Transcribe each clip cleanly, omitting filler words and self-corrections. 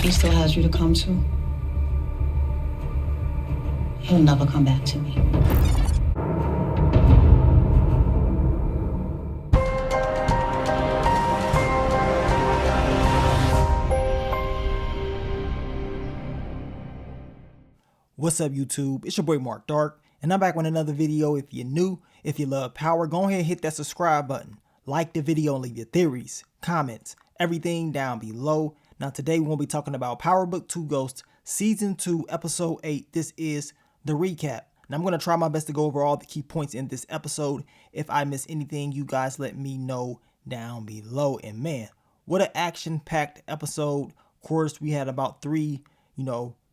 he still has you to come to, he'll never come back to me. What's up, YouTube? It's your boy Mark Dark, and I'm back with another video. If you're new, if you love power, go ahead and hit that subscribe button. Like the video and leave your theories, comments, everything down below. Now today we're going to be talking about Power Book 2 Ghost Season 2 Episode 8. This is the recap. And I'm going to try my best to go over all the key points in this episode. If I miss anything, you guys let me know down below. And man, what an action-packed episode. Of course, we had about three,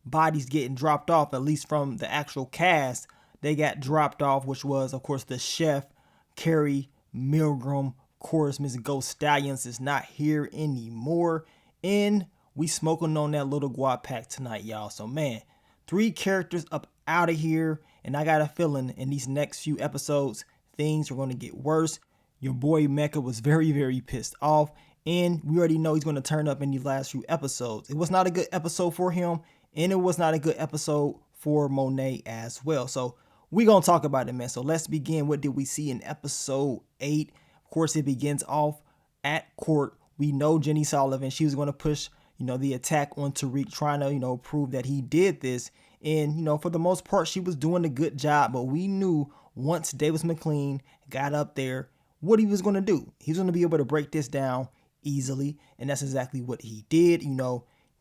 bodies getting dropped off, at least from the actual cast. They got dropped off, which was, of course, the chef, Carrie Milgram. Of course, Mrs. Ghost Stallions is not here anymore. And we smoking on that little guap pack tonight, y'all. So, man, 3 characters up out of here. And I got a feeling in these next few episodes, things are going to get worse. Your boy Mecha was very, very pissed off. And we already know he's going to turn up in these last few episodes. It was not a good episode for him. And it was not a good episode for Monet as well. So we're going to talk about it, man. So let's begin. What did we see in episode 8? Of course, it begins off at court. We know Jenny Sullivan, she was going to push, the attack on Tariq, trying to, prove that he did this. And, for the most part, she was doing a good job. But we knew once Davis McLean got up there, what he was going to do. He was going to be able to break this down easily. And that's exactly what he did,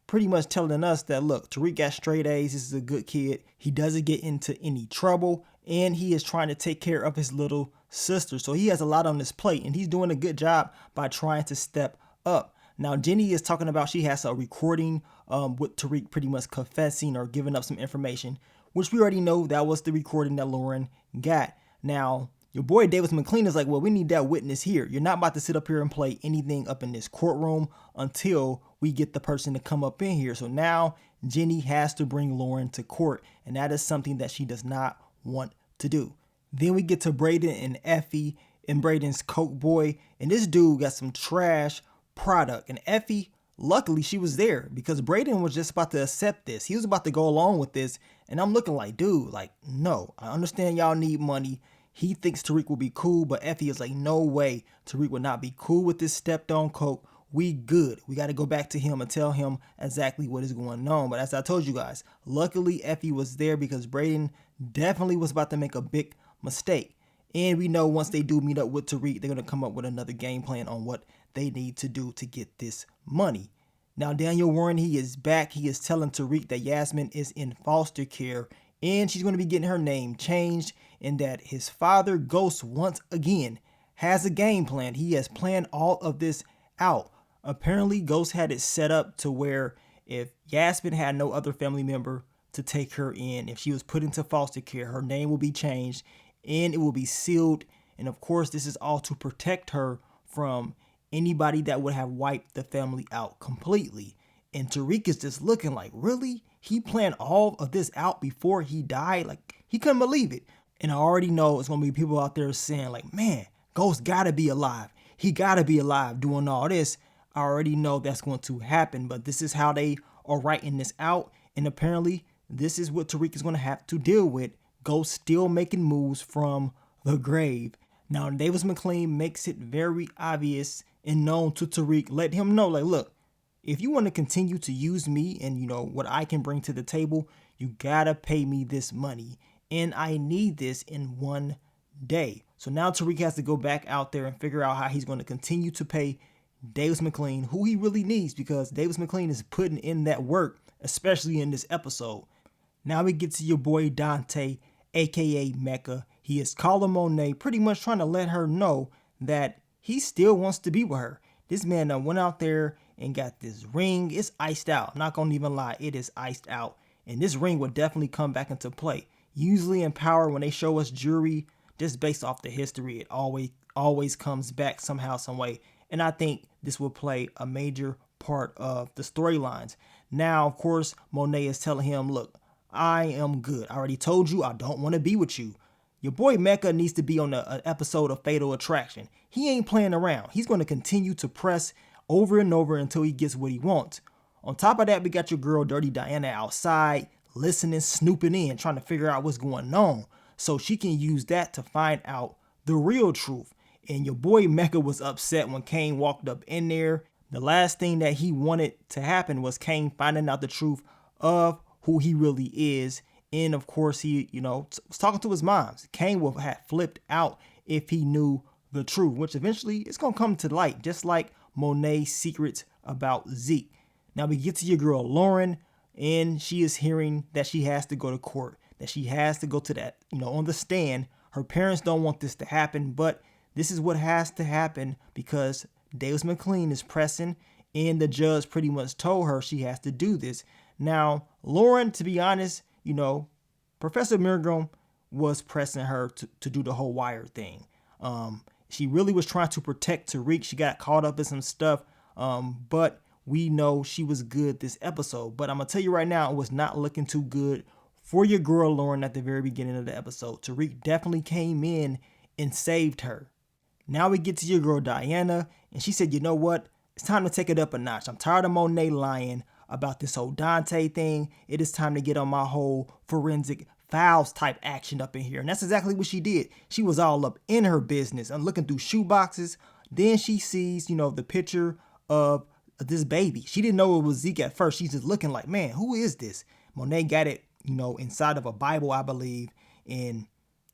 pretty much telling us that, look, Tariq got straight A's. This is a good kid. He doesn't get into any trouble, and he is trying to take care of his little sister. So he has a lot on his plate, and he's doing a good job by trying to step up. Now, Jenny is talking about she has a recording with Tariq pretty much confessing or giving up some information, which we already know that was the recording that Lauren got. Now, your boy Davis McLean is like, well, we need that witness here. You're not about to sit up here and play anything up in this courtroom until we get the person to come up in here. So now Jenny has to bring Lauren to court, and that is something that she does not want to do. Then we get to Braden and Effie and Braden's Coke boy, and this dude got some trash product. And Effie, luckily she was there because Braden was just about to accept this. He was about to go along with this, and I'm looking like, dude, like, no, I understand y'all need money. He thinks Tariq will be cool, but Effie is like, no way. Tariq would not be cool with this stepped on coke. We good. We got to go back to him and tell him exactly what is going on. But as I told you guys, luckily Effie was there because Braden definitely was about to make a big mistake. And we know once they do meet up with Tariq, they're going to come up with another game plan on what they need to do to get this money. Now, Daniel Warren, he is back. He is telling Tariq that Yasmin is in foster care and she's going to be getting her name changed, and that his father, Ghost, once again has a game plan. He has planned all of this out. Apparently, Ghost had it set up to where if Yasmin had no other family member to take her in, if she was put into foster care, her name will be changed and it will be sealed. And of course, this is all to protect her from anybody that would have wiped the family out completely. And Tariq is just looking like, really? He planned all of this out before he died? Like, he couldn't believe it. And I already know it's going to be people out there saying like, man, Ghost got to be alive. He got to be alive doing all this. I already know that's going to happen, but this is how they are writing this out. And apparently this is what Tariq is going to have to deal with. Ghost still making moves from the grave. Now, Davis McLean makes it very obvious and known to Tariq. Let him know, like, look, if you want to continue to use me and, what I can bring to the table, you got to pay me this money. And I need this in one day. So now Tariq has to go back out there and figure out how he's going to continue to pay Davis McLean, who he really needs, because Davis McLean is putting in that work, especially in this episode. Now we get to your boy Dante, aka Mecca. He is calling Monet, pretty much trying to let her know that he still wants to be with her. This man went out there and got this ring. It's iced out. I'm not going to even lie. It is iced out. And this ring will definitely come back into play. Usually in Power, when they show us jewelry, just based off the history, it always comes back somehow, some way. And I think this will play a major part of the storylines. Now, of course, Monet is telling him, look, I am good. I already told you I don't want to be with you. Your boy Mecca needs to be on an episode of Fatal Attraction. He ain't playing around. He's going to continue to press over and over until he gets what he wants. On top of that, we got your girl Dirty Diana outside, listening, snooping in, trying to figure out what's going on, so she can use that to find out the real truth. And your boy Mecca was upset when Kane walked up in there. The last thing that he wanted to happen was Kane finding out the truth of who he really is. And of course, he, was talking to his moms. Kane would have flipped out if he knew the truth, which eventually is going to come to light, just like Monet's secrets about Zeke. Now we get to your girl Lauren, and she is hearing that she has to go to court, that she has to go to that, on the stand. Her parents don't want this to happen, but this is what has to happen because Davis McLean is pressing, and the judge pretty much told her she has to do this. Now, Lauren, to be honest, Professor Milgram was pressing her to do the whole wire thing. She really was trying to protect Tariq. She got caught up in some stuff, but we know she was good this episode. But I'm going to tell you right now, it was not looking too good for your girl Lauren at the very beginning of the episode. Tariq definitely came in and saved her. Now we get to your girl Diana, and she said, you know what? It's time to take it up a notch. I'm tired of Monet lying about this whole Dante thing. It is time to get on my whole forensic files type action up in here. And that's exactly what she did. She was all up in her business and looking through shoe boxes. Then she sees, the picture of this baby. She didn't know it was Zeke at first. She's just looking like, man, who is this? Monet got it, inside of a Bible, I believe. And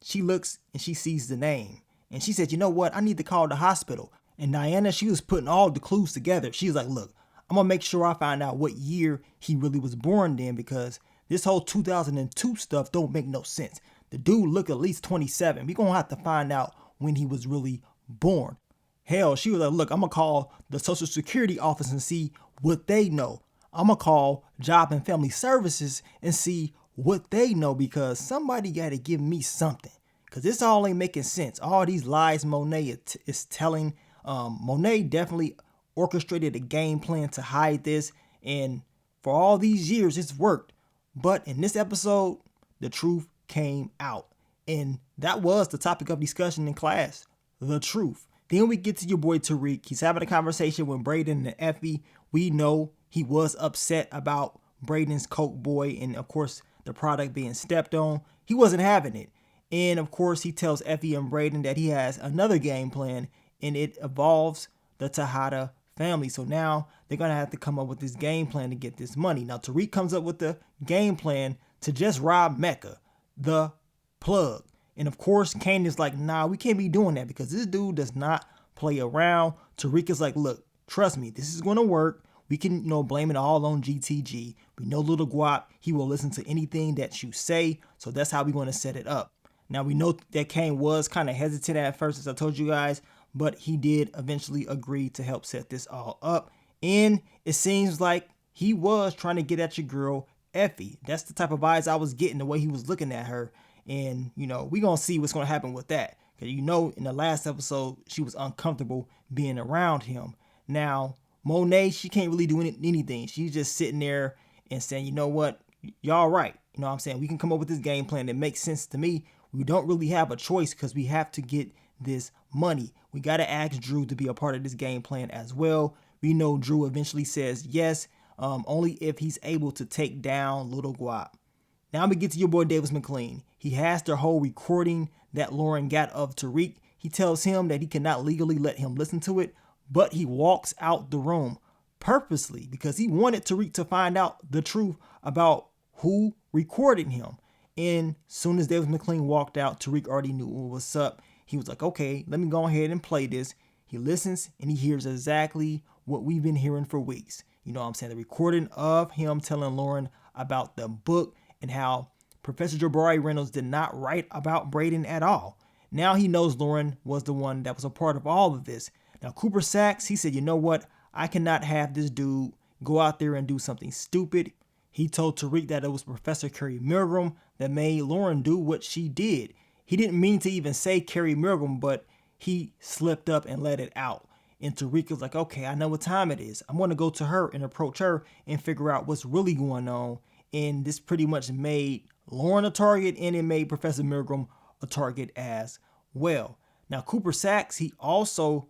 she looks and she sees the name. And she said, you know what? I need to call the hospital. And Diana, she was putting all the clues together. She was like, look, I'm going to make sure I find out what year he really was born in, because this whole 2002 stuff don't make no sense. The dude look at least 27. We're going to have to find out when he was really born. Hell, she was like, look, I'm going to call the Social Security office and see what they know. I'm going to call Job and Family Services and see what they know, because somebody got to give me something. Because this all ain't making sense. All these lies Monet is telling. Monet definitely orchestrated a game plan to hide this. And for all these years, it's worked. But in this episode, the truth came out. And that was the topic of discussion in class. The truth. Then we get to your boy Tariq. He's having a conversation with Brayden and Effie. We know he was upset about Brayden's Coke boy and, of course, the product being stepped on. He wasn't having it. And of course, he tells Effie and Brayden that he has another game plan, and it involves the Tejada family. So now they're going to have to come up with this game plan to get this money. Now, Tariq comes up with the game plan to just rob Mecca, the plug. And of course, Kane is like, nah, we can't be doing that because this dude does not play around. Tariq is like, look, trust me, this is going to work. We can, blame it all on GTG. We know Little Guap, he will listen to anything that you say. So that's how we're going to set it up. Now, we know that Kane was kind of hesitant at first, as I told you guys, but he did eventually agree to help set this all up. And it seems like he was trying to get at your girl, Effie. That's the type of vibes I was getting, the way he was looking at her. And, we're going to see what's going to happen with that. Because, in the last episode, she was uncomfortable being around him. Now, Monet, she can't really do anything. She's just sitting there and saying, you know what, y'all right. You know what I'm saying? We can come up with this game plan that makes sense to me. We don't really have a choice because we have to get this money. We got to ask Drew to be a part of this game plan as well. We know Drew eventually says yes, only if he's able to take down Little Guap. Now we get to your boy Davis McLean. He has the whole recording that Lauren got of Tariq. He tells him that he cannot legally let him listen to it, but he walks out the room purposely because he wanted Tariq to find out the truth about who recorded him. And soon as Davis McLean walked out, Tariq already knew what was up. He was like, okay, let me go ahead and play this. He listens and he hears exactly what we've been hearing for weeks. You know what I'm saying? The recording of him telling Lauren about the book and how Professor Jabari Reynolds did not write about Brayden at all. Now he knows Lauren was the one that was a part of all of this. Now Cooper Sachs, he said, you know what? I cannot have this dude go out there and do something stupid. He told Tariq that it was Professor Carrie Milgram that made Lauren do what she did. He didn't mean to even say Carrie Milgram, but he slipped up and let it out. And Tariq was like, okay, I know what time it is. I'm going to go to her and approach her and figure out what's really going on. And this pretty much made Lauren a target, and it made Professor Milgram a target as well. Now, Cooper Sachs, he also,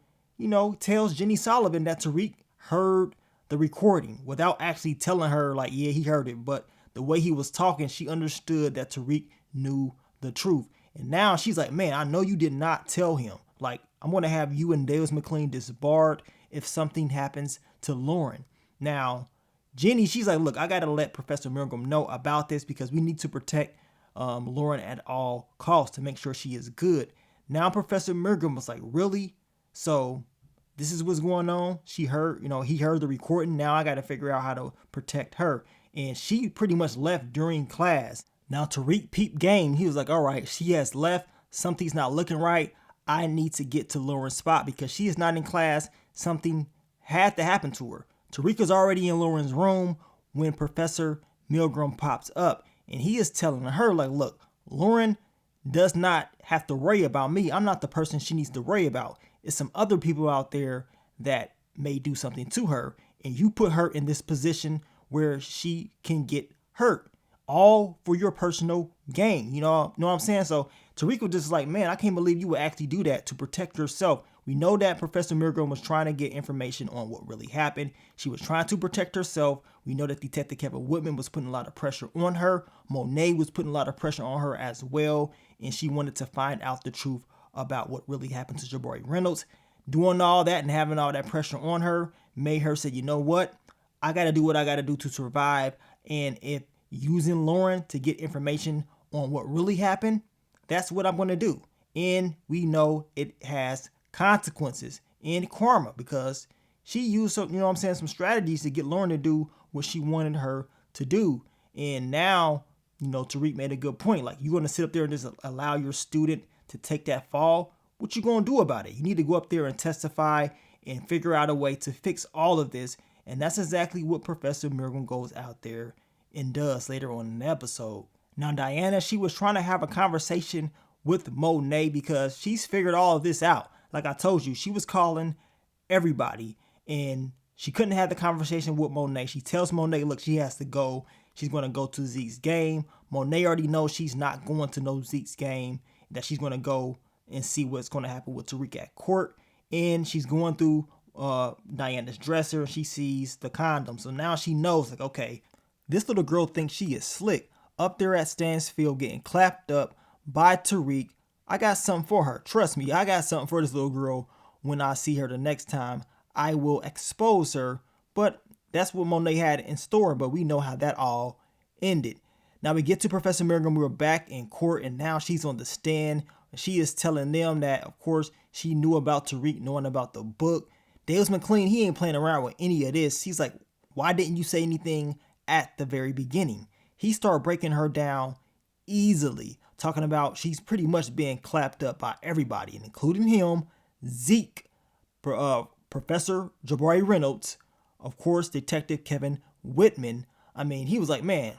tells Jenny Sullivan that Tariq heard the recording without actually telling her like, yeah, he heard it. But the way he was talking, she understood that Tariq knew the truth. And now she's like, man, I know you did not tell him. Like, I'm going to have you and Davis McLean disbarred if something happens to Lauren. Now, Jenny, she's like, look, I got to let Professor Milgram know about this because we need to protect Lauren at all costs to make sure she is good. Now, Professor Milgram was like, really? So this is what's going on. She heard, he heard the recording. Now I got to figure out how to protect her. And she pretty much left during class. Now, Tariq peeped game. He was like, all right, she has left. Something's not looking right. I need to get to Lauren's spot because she is not in class. Something had to happen to her. Tariq is already in Lauren's room when Professor Milgram pops up. And he is telling her, like, look, Lauren does not have to worry about me. I'm not the person she needs to worry about. It's some other people out there that may do something to her. And you put her in this position where she can get hurt. All for your personal gain. You know what I'm saying? So Tariq was just like, man, I can't believe you would actually do that to protect yourself. We know that Professor Milgram was trying to get information on what really happened. She was trying to protect herself. We know that Detective Kevin Whitman was putting a lot of pressure on her. Monet was putting a lot of pressure on her as well. And she wanted to find out the truth about what really happened to Jabari Reynolds. Doing all that and having all that pressure on her made her say, you know what? I got to do what I got to do to survive. And if using Lauren to get information on what really happened, that's what I'm going to do. And we know it has consequences and karma because she used some strategies to get Lauren to do what she wanted her to do. And now, Tariq made a good point. Like, you're going to sit up there and just allow your student to take that fall. What you going to do about it? You need to go up there and testify and figure out a way to fix all of this. And that's exactly what Professor Milgram goes out there and does later on in the episode. Now, Diana, she was trying to have a conversation with Monet because she's figured all of this out. Like I told you, she was calling everybody and she couldn't have the conversation with Monet. She tells Monet, look, she has to go. She's going to go to Zeke's game. Monet already knows she's not going to no Zeke's game, that she's going to go and see what's going to happen with Tariq at court. And she's going through Diana's dresser and she sees the condom. So now she knows, like, okay, this little girl thinks she is slick up there at Stansfield getting clapped up by Tariq. I got something for her. Trust me, I got something for this little girl. When I see her the next time, I will expose her. But that's what Monet had in store. But we know how that all ended. Now we get to Professor Milgram. We're back in court and now she's on the stand. She is telling them that, of course, she knew about Tariq, knowing about the book. Davis McLean, he ain't playing around with any of this. He's like, why didn't you say anything at the very beginning? He started breaking her down easily, talking about she's pretty much being clapped up by everybody, including him, Zeke, Professor Jabari Reynolds, of course, Detective Kevin Whitman. I mean, he was like, man,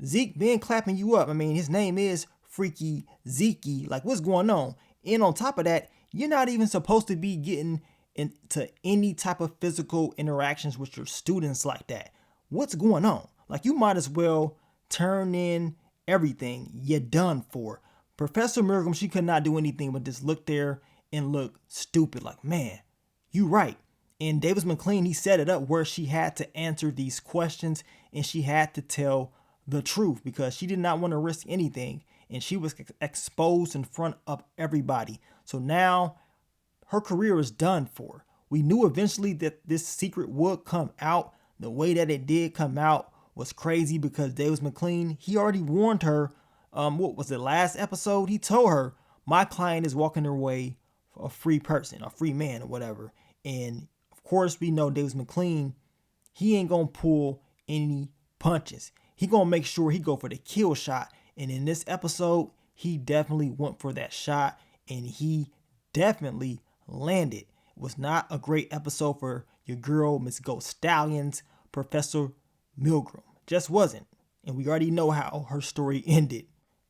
Zeke been clapping you up. I mean, his name is Freaky Zeke. Like, what's going on? And on top of that, you're not even supposed to be getting into any type of physical interactions with your students like that. What's going on? Like, you might as well turn in everything. You're done for. Professor Milgram, she could not do anything but just look there and look stupid. Like, man, you right. And Davis McLean, he set it up where she had to answer these questions and she had to tell the truth because she did not want to risk anything. And she was exposed in front of everybody. So now her career is done for. We knew eventually that this secret would come out. The way that it did come out was crazy because Davis McLean, he already warned her. What was it, last episode? He told her, my client is walking her way for a free person, a free man or whatever. And of course, we know Davis McLean, he ain't going to pull any punches. He going to make sure he go for the kill shot. And in this episode, he definitely went for that shot and he definitely landed. It was not a great episode for your girl, Miss Ghost Stallions, Professor Milgram. Just wasn't. And we already know how her story ended.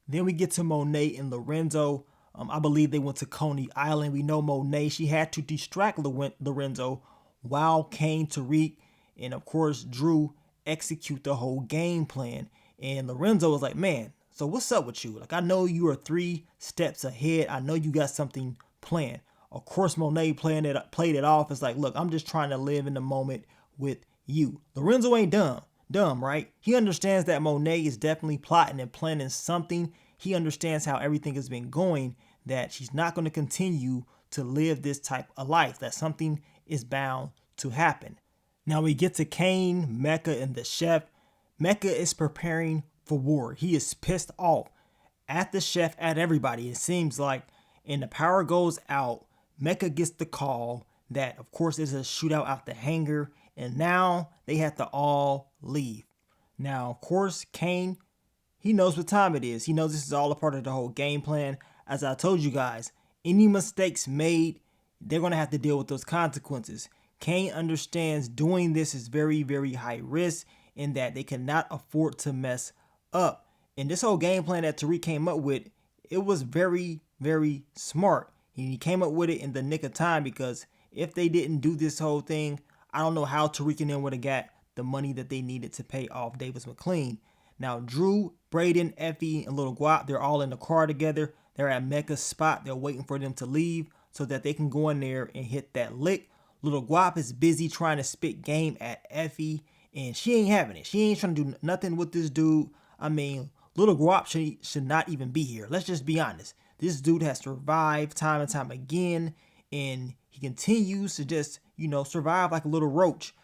Then we get to Monet and Lorenzo. I believe they went to Coney Island. We know Monet, she had to distract Lorenzo while Kane, Tariq, and of course Drew execute the whole game plan. And Lorenzo was like, man, so what's up with you? Like, I know you are 3 steps ahead. I know you got something planned. Of course, Monet played it off. It's like, look, I'm just trying to live in the moment with you. Lorenzo ain't dumb, right? He understands that Monet is definitely plotting and planning something. He understands how everything has been going, that she's not going to continue to live this type of life, that something is bound to happen. Now we get to Kane, Mecca, and the chef. Mecca is preparing for war. He is pissed off at the chef, at everybody, it seems like. And the power goes out. Mecca gets the call that, of course, there's a shootout out the hangar. And now they have to all leave. Now, of course, Kane, he knows what time it is. He knows this is all a part of the whole game plan. As I told you guys, any mistakes made, they're going to have to deal with those consequences. Kane understands doing this is very, very high risk and that they cannot afford to mess up. And this whole game plan that Tariq came up with, it was very, very smart. He came up with it in the nick of time, because if they didn't do this whole thing, I don't know how Tariq and them would have got the money that they needed to pay off Davis McLean. Now, Drew, Braden, Effie, and Little Guap, they're all in the car together. They're at Mecca's spot. They're waiting for them to leave so that they can go in there and hit that lick. Little Guap is busy trying to spit game at Effie, and she ain't having it. She ain't trying to do nothing with this dude. I mean, Little Guap should not even be here. Let's just be honest. This dude has survived time and time again, and he continues to just, survive like a little roach.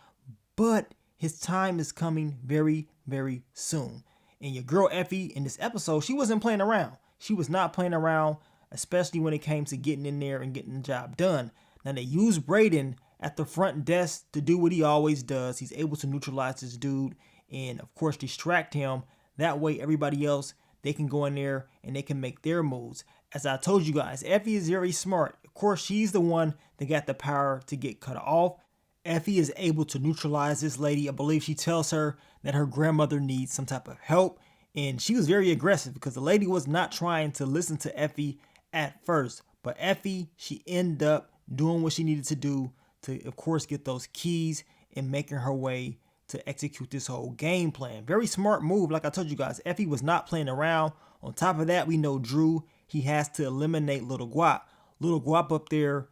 But his time is coming very, very soon. And your girl Effie in this episode, she wasn't playing around. She was not playing around, especially when it came to getting in there and getting the job done. Now, they use Braden at the front desk to do what he always does. He's able to neutralize this dude and, of course, distract him. That way, everybody else, they can go in there and they can make their moves. As I told you guys, Effie is very smart. Of course, she's the one that got the power to get cut off. Effie is able to neutralize this lady. I believe she tells her that her grandmother needs some type of help. And she was very aggressive because the lady was not trying to listen to Effie at first. But Effie, she ended up doing what she needed to do to, of course, get those keys and making her way to execute this whole game plan. Very smart move. Like I told you guys, Effie was not playing around. On top of that, we know Drew, he has to eliminate Little Guap. Little Guap up there,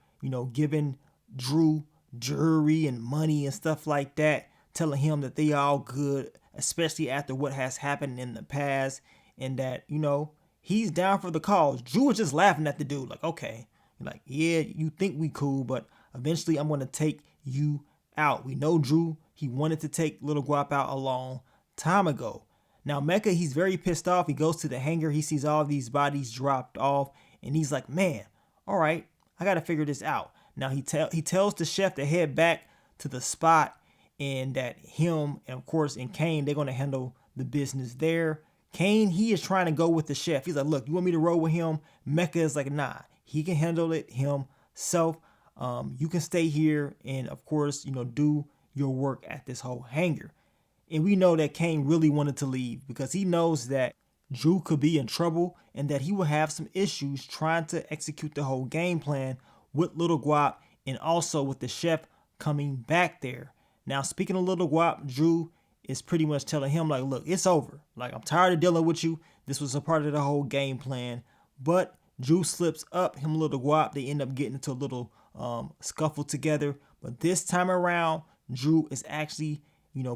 giving Drew jewelry and money and stuff like that, telling him that they all good, especially after what has happened in the past, and that, he's down for the cause. Drew was just laughing at the dude like, okay, like, yeah, you think we cool, but eventually I'm going to take you out. We know Drew, he wanted to take Little Guap out a long time ago. Now, Mecca, he's very pissed off. He goes to the hangar. He sees all these bodies dropped off, and he's like, man, all right, I got to figure this out. Now, he tells the chef to head back to the spot, and that him, and of course, and Kane, they're going to handle the business there. Kane, he is trying to go with the chef. He's like, look, you want me to roll with him? Mecca is like, nah, he can handle it himself. You can stay here and, of course, do your work at this whole hangar. And we know that Kane really wanted to leave because he knows that Drew could be in trouble and that he will have some issues trying to execute the whole game plan with Little Guap and also with the chef coming back there. Now, speaking of Little Guap, Drew is pretty much telling him, like, look, it's over. Like, I'm tired of dealing with you. This was a part of the whole game plan. But Drew slips up, him and Little Guap. They end up getting into a little scuffle together. But this time around, Drew is actually,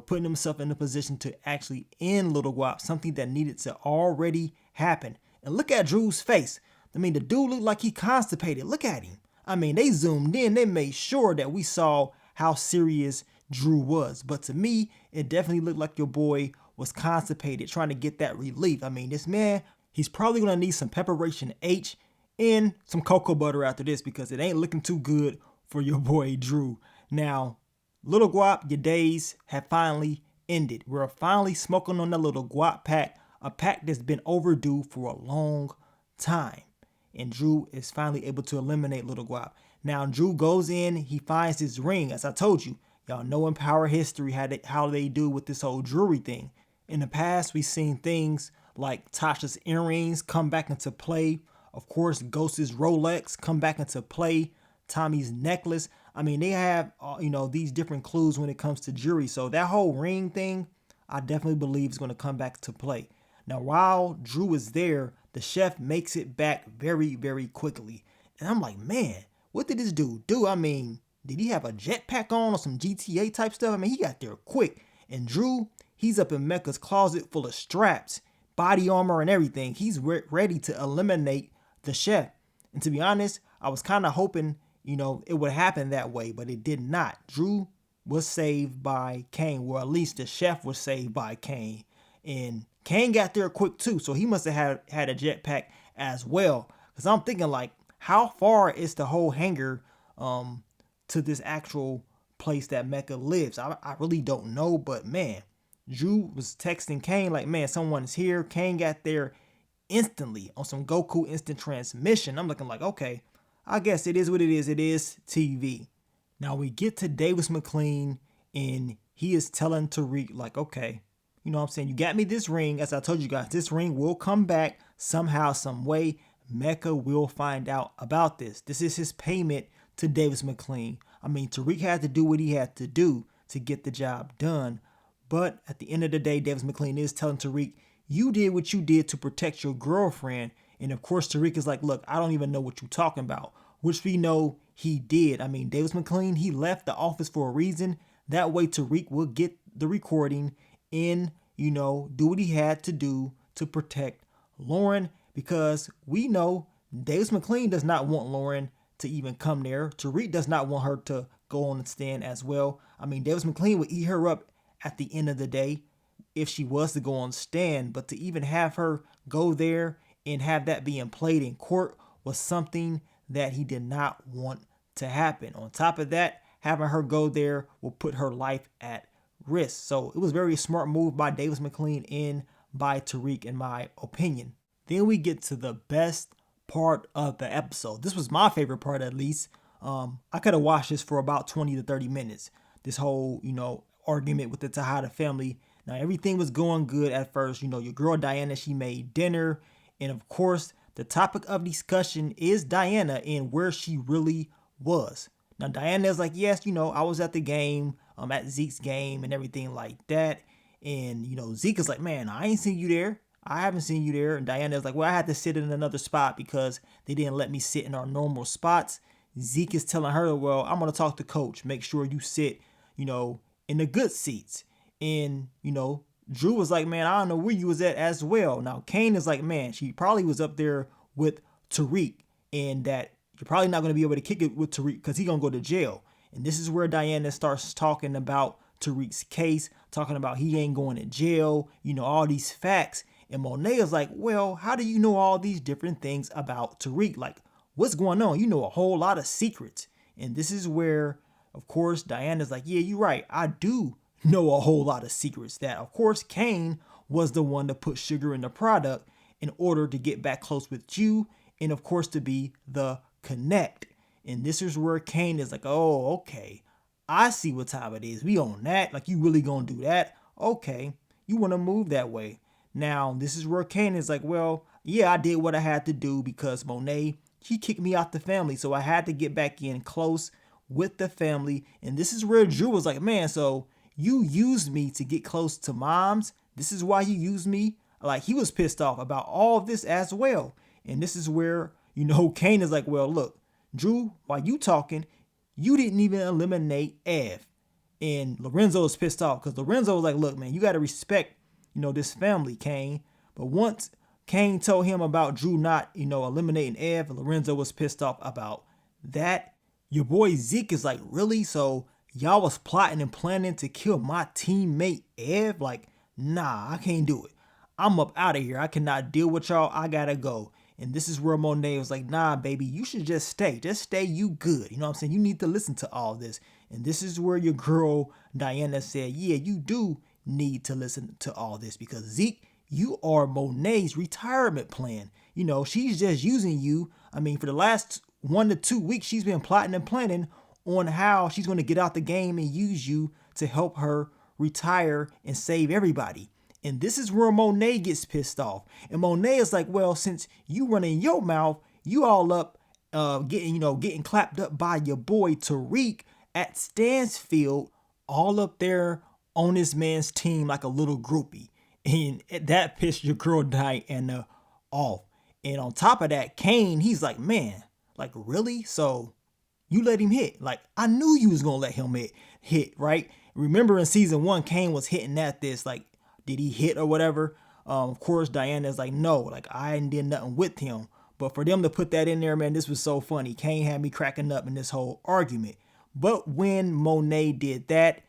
putting himself in a position to actually end Little Guap, something that needed to already happen. And look at Drew's face. I mean, the dude looked like he constipated. Look at him. I mean, they zoomed in. They made sure that we saw how serious Drew was. But to me, it definitely looked like your boy was constipated, trying to get that relief. I mean, this man, he's probably going to need some Preparation H and some cocoa butter after this because it ain't looking too good for your boy Drew. Now, Little Guap, your days have finally ended. We're finally smoking on that Little Guap pack, a pack that's been overdue for a long time. And Drew is finally able to eliminate Little Guap. Now, Drew goes in, he finds his ring. As I told you, y'all know in Power history how they do with this whole jewelry thing. In the past, we've seen things like Tasha's earrings come back into play. Of course, Ghost's Rolex come back into play. Tommy's necklace. I mean, they have, these different clues when it comes to jewelry. So that whole ring thing, I definitely believe is going to come back to play. Now, while Drew is there, the chef makes it back very, very quickly. And I'm like, man, what did this dude do? I mean, did he have a jetpack on or some GTA type stuff? I mean, he got there quick. And Drew, he's up in Mecca's closet full of straps, body armor and everything. He's ready to eliminate the chef. And to be honest, I was kind of hoping, it would happen that way, but it did not. Drew was saved by Kane, or at least the chef was saved by Kane. And Kane got there quick too, so he must have had a jetpack as well. Because I'm thinking, like, how far is the whole hangar to this actual place that Mecca lives? I really don't know, but man, Drew was texting Kane like, man, someone's here. Kane got there instantly on some Goku instant transmission. I'm looking like, okay, I guess it is what it is. It is TV. Now we get to Davis McLean, and he is telling Tariq, like, okay, you know what I'm saying? You got me this ring. As I told you guys, this ring will come back somehow, some way. Mecca will find out about this. This is his payment to Davis McLean. I mean, Tariq had to do what he had to do to get the job done. But at the end of the day, Davis McLean is telling Tariq, you did what you did to protect your girlfriend. And of course, Tariq is like, look, I don't even know what you're talking about, which we know he did. I mean, Davis McLean, he left the office for a reason. That way Tariq will get the recording and, do what he had to do to protect Lauren, because we know Davis McLean does not want Lauren to even come there. Tariq does not want her to go on the stand as well. I mean, Davis McLean would eat her up at the end of the day if she was to go on stand, but to even have her go there and have that being played in court was something that he did not want to happen. On top of that, having her go there will put her life at risk. So it was a very smart move by Davis McLean and by Tariq, in my opinion. Then we get to the best part of the episode. This was my favorite part, at least. I could have watched this for about 20 to 30 minutes. This whole, argument with the Tejada family. Now, everything was going good at first. Your girl Diana, she made dinner. And of course, the topic of discussion is Diana and where she really was. Now, Diana is like, yes, I was at the game, at Zeke's game and everything like that. And, Zeke is like, man, I ain't seen you there. I haven't seen you there. And Diana is like, well, I had to sit in another spot because they didn't let me sit in our normal spots. Zeke is telling her, well, I'm going to talk to coach. Make sure you sit, in the good seats. And, Drew was like, man, I don't know where you was at as well. Now, Kane is like, man, she probably was up there with Tariq, and that you're probably not going to be able to kick it with Tariq because he's going to go to jail. And this is where Diana starts talking about Tariq's case, talking about he ain't going to jail, all these facts. And Monet is like, well, how do you know all these different things about Tariq? Like, what's going on? You know a whole lot of secrets. And this is where, of course, Diana's like, yeah, you're right. I do know a whole lot of secrets. That, of course, Kane was the one to put sugar in the product in order to get back close with you, and of course to be the connect. And this is where Kane is like, oh, okay, I see what time it is. We on that. Like, you really gonna do that? Okay, you want to move that way. Now, this is where Kane is like, well, yeah, I did what I had to do because Monet, she kicked me out the family, so I had to get back in close with the family. And this is where Drew was like, man, so you used me to get close to moms? This is why you used me? Like, he was pissed off about all of this as well. And this is where, Kane is like, well, look, Drew, while you talking, you didn't even eliminate Ev. And Lorenzo is pissed off because Lorenzo was like, look, man, you got to respect, this family, Kane. But once Kane told him about Drew not, eliminating Ev, Lorenzo was pissed off about that. Your boy Zeke is like, really? So y'all was plotting and planning to kill my teammate Ev? Like, nah, I can't do it. I'm up out of here. I cannot deal with y'all. I gotta go. And this is where Monet was like, nah, baby, you should just stay. Just stay, you good. You know what I'm saying? You need to listen to all this. And this is where your girl Diana said, yeah, you do need to listen to all this because Zeke, you are Monet's retirement plan. She's just using you. I mean, for the last 1 to 2 weeks, she's been plotting and planning on how she's going to get out the game and use you to help her retire and save everybody. And this is where Monet gets pissed off. And Monet is like, well, since you running your mouth, you all up getting clapped up by your boy Tariq at Stansfield, all up there on this man's team like a little groupie. And that pissed your girl Diana off. And on top of that, Kane, he's like, man, like, really? So You let him hit. Like, I knew you was gonna let him hit, right? Remember in season 1, Kane was hitting at this, like, did he hit or whatever? Of course, Diana's like, no, like, I ain't did nothing with him. But for them to put that in there, man, this was so funny. Kane had me cracking up in this whole argument. But when Monet did that,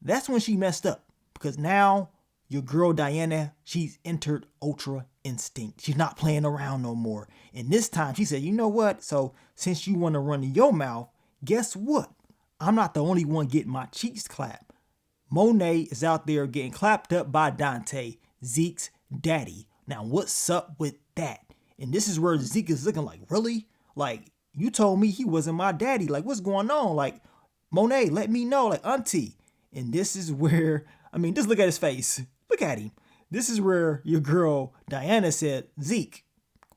that's when she messed up. Because now your girl Diana, she's entered Ultra Instinct. She's not playing around no more. And this time she said, you know what? So since you want to run your mouth, guess what? I'm not the only one getting my cheeks clapped. Monet is out there getting clapped up by Dante, Zeke's daddy. Now what's up with that? And this is where Zeke is looking like, really? Like, you told me he wasn't my daddy. Like, what's going on? Like, Monet, let me know. Like, auntie. And this is where, I mean, just look at his face. Look at him. This is where your girl Diana said, Zeke,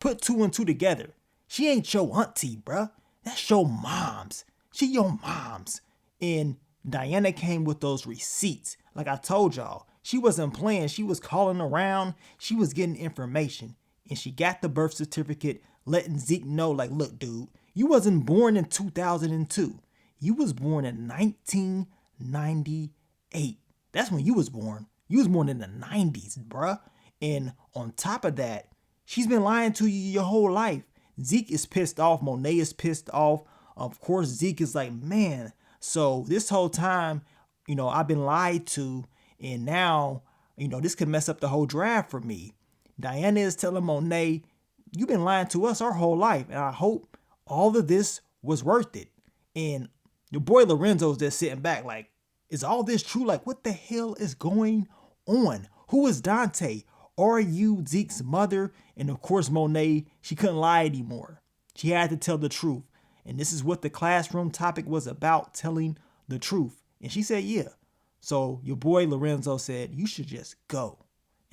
put 2 and 2 together. She ain't your auntie, bruh. That's your mom's. She your mom's. And Diana came with those receipts. Like I told y'all, she wasn't playing. She was calling around. She was getting information. And she got the birth certificate, letting Zeke know, like, look, dude, you wasn't born in 2002. You was born in 1998. That's when you was born. You was born in the 90s, bruh. And on top of that, she's been lying to you your whole life. Zeke is pissed off. Monet is pissed off. Of course, Zeke is like, man, so this whole time, I've been lied to. And now, this could mess up the whole draft for me. Diana is telling Monet, you've been lying to us our whole life. And I hope all of this was worth it. And your boy Lorenzo's just sitting back like, is all this true? Like, what the hell is going on? Who is Dante? Are you Zeke's mother? And of course, Monet, she couldn't lie anymore. She had to tell the truth. And this is what the classroom topic was about, telling the truth. And she said, yeah. So your boy Lorenzo said, you should just go.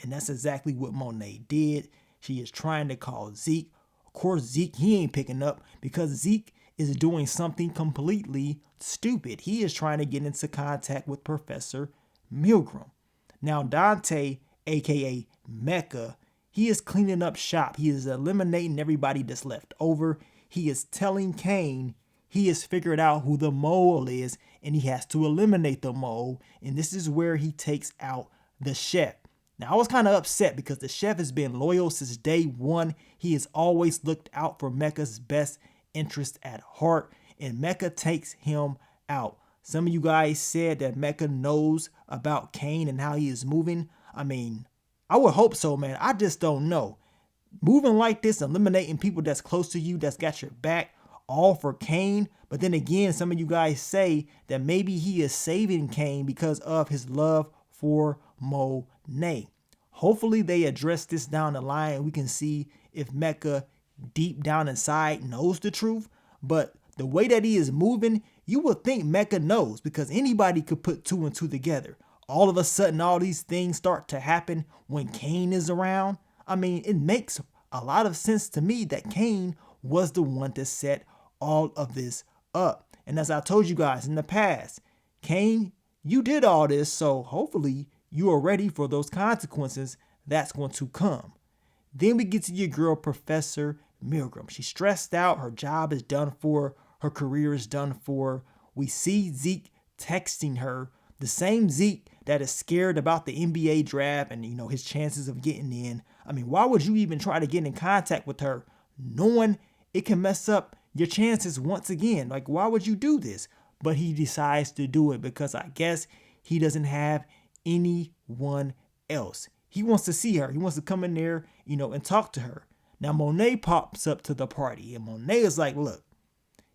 And that's exactly what Monet did. She is trying to call Zeke. Of course, Zeke, he ain't picking up because Zeke is doing something completely stupid. He is trying to get into contact with Professor Milgram. Now, Dante, aka Mecca, he is cleaning up shop. He is eliminating everybody that's left over. He is telling Kane he has figured out who the mole is and he has to eliminate the mole. And this is where he takes out the chef. Now, I was kind of upset because the chef has been loyal since day one. He has always looked out for Mecca's best interest at heart, and Mecca takes him out. Some of you guys said that Mecca knows about Kane and how he is moving. I mean, I would hope so, man. I just don't know. Moving like this, eliminating people that's close to you, that's got your back, all for Kane. But then again, some of you guys say that maybe he is saving Kane because of his love for Monet. Hopefully they address this down the line and we can see if Mecca deep down inside knows the truth. But the way that he is moving, you would think Mecca knows because anybody could put 2 and 2 together. All of a sudden, all these things start to happen when Kane is around. I mean, it makes a lot of sense to me that Kane was the one to set all of this up. And as I told you guys in the past, Kane, you did all this, so hopefully you are ready for those consequences that's going to come. Then we get to your girl, Professor Milgram. She's stressed out. Her job is done for. Her career is done for. We see Zeke texting her, the same Zeke that is scared about the NBA draft and, his chances of getting in. I mean, why would you even try to get in contact with her knowing it can mess up your chances once again? Like, why would you do this? But he decides to do it because I guess he doesn't have anyone else. He wants to see her. He wants to come in there, and talk to her. Now, Monet pops up to the party and Monet is like, look,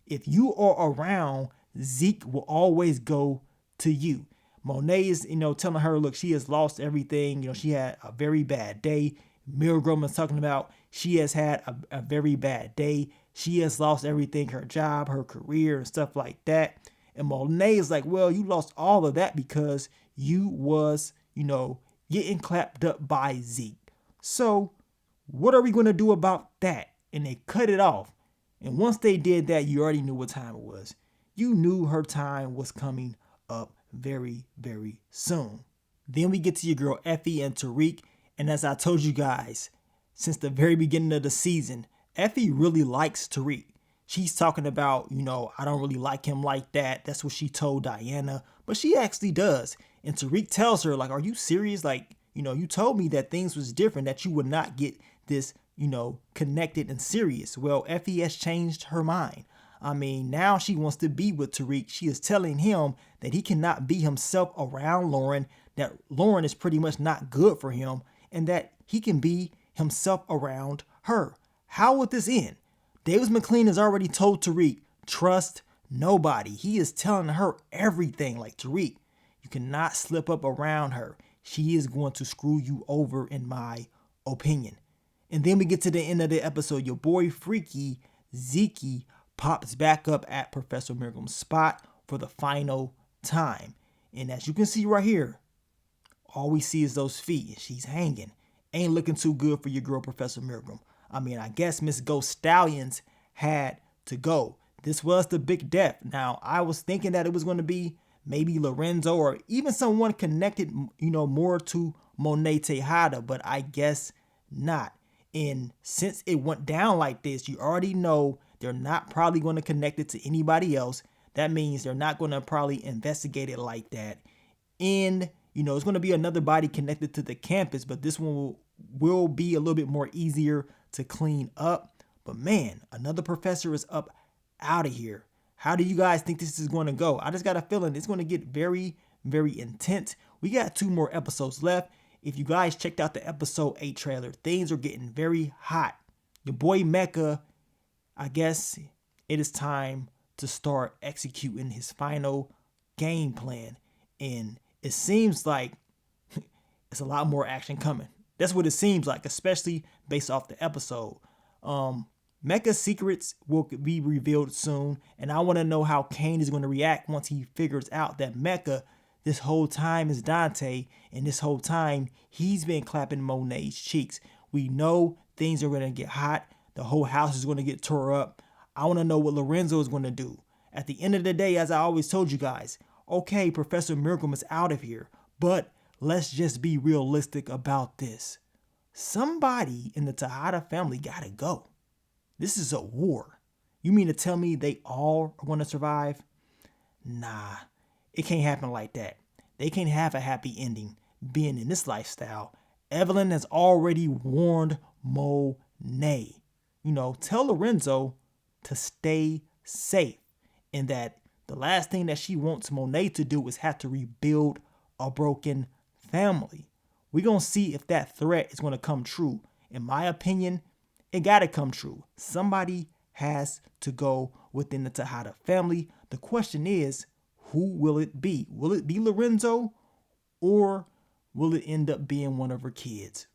if you are around, Zeke will always go to you. Monet is, telling her, look, she has lost everything. She had a very bad day. Milgram is talking about she has had a very bad day. She has lost everything, her job, her career, and stuff like that. And Monet is like, well, you lost all of that because you was, getting clapped up by Zeke. So what are we going to do about that? And they cut it off. And once they did that, you already knew what time it was. You knew her time was coming up very, very soon. Then we get to your girl, Effie and Tariq. And as I told you guys, since the very beginning of the season, Effie really likes Tariq. she's talking about, I don't really like him like that. That's what she told Diana, but she actually does. And Tariq tells her, like, are you serious? Like, you told me that things was different, that you would not get this, connected and serious. Well, Effie has changed her mind. I mean, now she wants to be with Tariq. She is telling him that he cannot be himself around Lauren, that Lauren is pretty much not good for him, and that he can be himself around her. How would this end? Davis McLean has already told Tariq, trust nobody. He is telling her everything. Like, Tariq, you cannot slip up around her. She is going to screw you over, in my opinion. And then we get to the end of the episode. Your boy Freaky Zeke pops back up at Professor Miracle spot for the final time. And as you can see right here, all we see is those feet, and she's hanging. Ain't looking too good for your girl, Professor Miracle. I mean, I guess Miss Ghost Stallions had to go. This was the big death. Now, I was thinking that it was going to be maybe Lorenzo or even someone connected, more to Monet Tejada, but I guess not. And since it went down like this, you already know they're not probably going to connect it to anybody else. That means they're not going to probably investigate it like that. And, it's going to be another body connected to the campus, but this one will be a little bit more easier to clean up. But man, another professor is up out of here. How do you guys think this is going to go? I just got a feeling it's going to get very, very intense. We got 2 more episodes left. If you guys checked out the episode 8 trailer, things are getting very hot. Your boy Mecca, I guess it is time to start executing his final game plan. And it seems like it's a lot more action coming. That's what it seems like, especially based off the episode. Mecca's secrets will be revealed soon, and I want to know how Kane is going to react once he figures out that Mecca this whole time is Dante, and this whole time he's been clapping Monet's cheeks. We know things are going to get hot. The whole house is going to get tore up. I want to know what Lorenzo is going to do. At the end of the day, as I always told you guys, okay, Professor Miracle is out of here, but let's just be realistic about this. Somebody in the Tejada family gotta go. This is a war. You mean to tell me they all are going to survive? Nah, it can't happen like that. They can't have a happy ending being in this lifestyle. Evelyn has already warned Monet. Tell Lorenzo to stay safe, and that the last thing that she wants Monet to do is have to rebuild a broken family. We're going to see if that threat is going to come true. In my opinion, it got to come true. Somebody has to go within the Tejada family. The question is, who will it be? Will it be Lorenzo, or will it end up being one of her kids?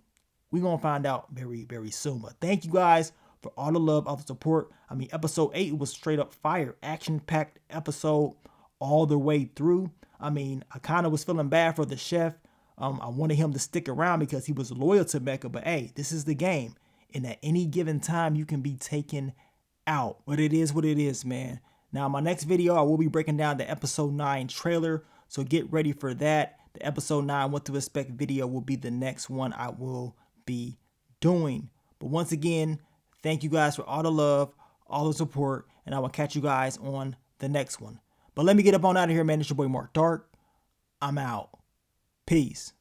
We're going to find out very, very soon. But thank you guys for all the love, all the support. I mean, episode 8 was straight up fire, action-packed episode all the way through. I mean, I kind of was feeling bad for the chef. I wanted him to stick around because he was loyal to Mecca. But hey, this is the game. And at any given time, you can be taken out. But it is what it is, man. Now, my next video, I will be breaking down the episode 9 trailer. So get ready for that. The episode 9 what to expect video will be the next one I will be doing. But once again, thank you guys for all the love, all the support, and I will catch you guys on the next one. But let me get up on out of here, man. It's your boy Mark Dark. I'm out. Peace.